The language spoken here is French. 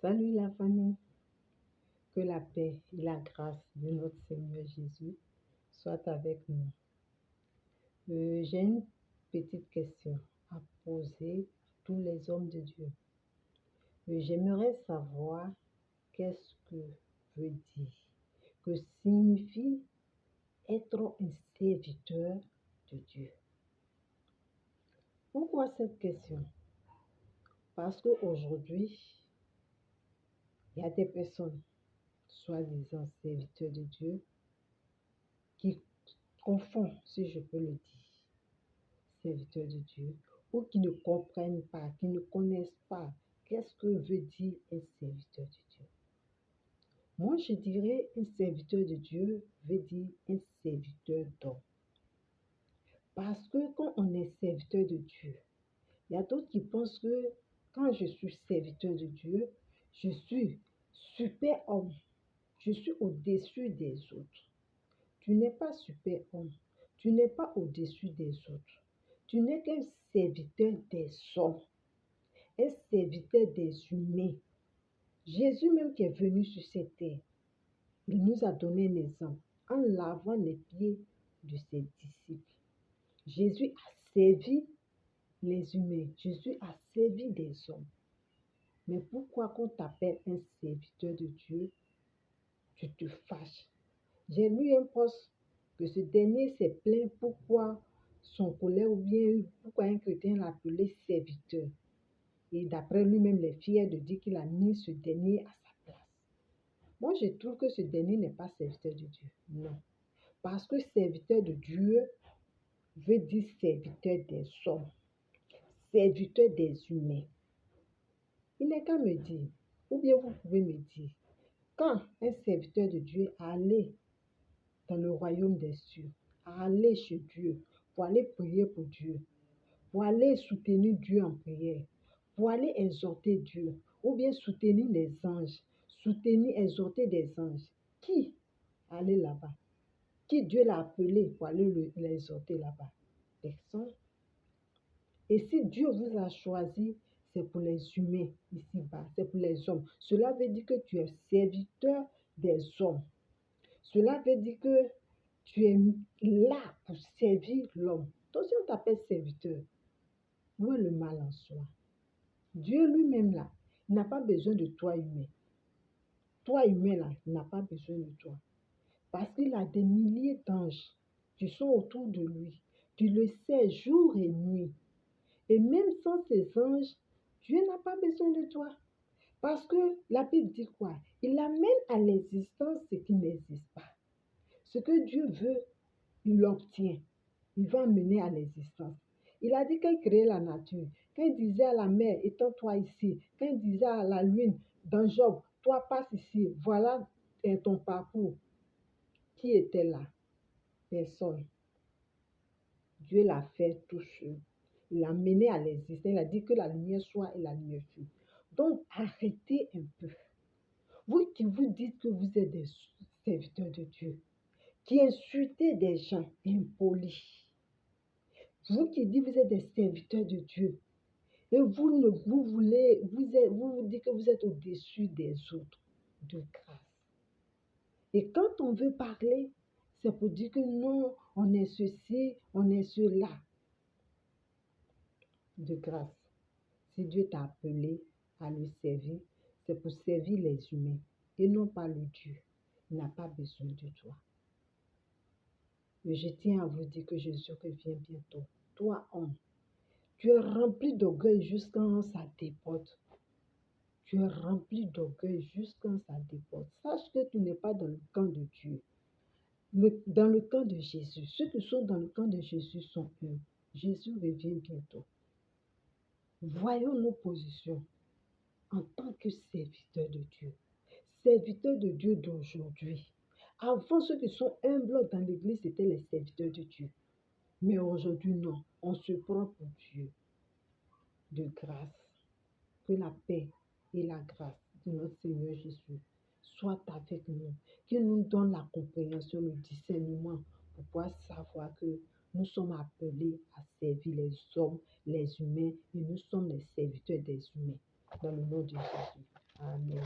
Salut la famille, que la paix et la grâce de notre Seigneur Jésus soient avec nous. J'ai une petite question à poser à tous les hommes de Dieu. J'aimerais savoir qu'est-ce que veut dire, que signifie être un serviteur de Dieu. Pourquoi cette question? Parce qu'aujourd'hui, il y a des personnes, soi-disant serviteurs de Dieu, qui confondent, si je peux le dire, serviteurs de Dieu, ou qui ne comprennent pas, qui ne connaissent pas qu'est-ce que veut dire un serviteur de Dieu. Moi, je dirais un serviteur de Dieu veut dire un serviteur d'homme. Parce que quand on est serviteur de Dieu, il y a d'autres qui pensent que quand je suis serviteur de Dieu, je suis super homme. Je suis au-dessus des autres. Tu n'es pas super homme. Tu n'es pas au-dessus des autres. Tu n'es qu'un serviteur des hommes, un serviteur des humains. Jésus même qui est venu sur cette terre, il nous a donné un exemple en lavant les pieds de ses disciples. Jésus a servi les humains. Jésus a servi des hommes. Mais pourquoi qu'on t'appelle un serviteur de Dieu, tu te fâches? J'ai lu un post que ce dernier s'est plaint pourquoi son collègue ou bien pourquoi un chrétien l'a appelé serviteur. Et d'après lui-même, il est fier de dire qu'il a mis ce dernier à sa place. Moi, je trouve que ce dernier n'est pas serviteur de Dieu. Non. Parce que serviteur de Dieu veut dire serviteur des hommes, serviteur des humains. Il n'est qu'à me dire, ou bien vous pouvez me dire, quand un serviteur de Dieu a allé dans le royaume des cieux, à aller chez Dieu, pour aller prier pour Dieu, pour aller soutenir Dieu en prière, pour aller exhorter Dieu, ou bien soutenir les anges, soutenir, exhorter des anges. Qui allait là-bas? Qui Dieu l'a appelé pour aller l'exhorter là-bas? Personne. Et si Dieu vous a choisi, c'est pour les humains ici-bas, c'est pour les hommes. Cela veut dire que tu es serviteur des hommes. Cela veut dire que tu es là pour servir l'homme. Donc si on t'appelle serviteur, où est le mal en soi? Dieu lui-même là, il n'a pas besoin de toi humain. Toi humain là, il n'a pas besoin de toi. Parce qu'il a des milliers d'anges qui sont autour de lui. Tu le sais jour et nuit. Et même sans ces anges, Dieu n'a pas besoin de toi. Parce que la Bible dit quoi? Il amène à l'existence ce qui n'existe pas. Ce que Dieu veut, il l'obtient. Il va amener à l'existence. Il a dit qu'il créait la nature. Quand il disait à la mer, étends-toi ici. Quand il disait à la lune, dans Job, toi passe ici. Voilà ton parcours. Qui était là? Personne. Dieu l'a fait tout seul. Il l'a mené à l'existence. Il a dit que la lumière soit et la lumière fut. Donc, arrêtez un peu. Vous qui vous dites que vous êtes des serviteurs de Dieu, qui insultez des gens impolis. Vous qui dites que vous êtes des serviteurs de Dieu, et vous dites que vous êtes au-dessus des autres de grâce. Et quand on veut parler, c'est pour dire que non, on est ceci, on est cela. De grâce. Si Dieu t'a appelé à le servir, c'est pour servir les humains et non pas le Dieu. Il n'a pas besoin de toi. Mais je tiens à vous dire que Jésus revient bientôt. Toi, homme, tu es rempli d'orgueil jusqu'à ça déborde. Tu es rempli d'orgueil jusqu'à ça déborde. Sache que tu n'es pas dans le camp de Dieu. Dans le camp de Jésus. Ceux qui sont dans le camp de Jésus sont eux. Jésus revient bientôt. Voyons nos positions en tant que serviteurs de Dieu. Serviteurs de Dieu d'aujourd'hui. Avant, ceux qui sont humbles dans l'église, c'était les serviteurs de Dieu. Mais aujourd'hui, non. On se prend pour Dieu. De grâce. Que la paix et la grâce de notre Seigneur Jésus soient avec nous. Qu'il nous donne la compréhension, le discernement pour pouvoir savoir que nous sommes appelés à servir les hommes, les humains, et nous sommes les serviteurs des humains. Dans le nom de Jésus. Amen.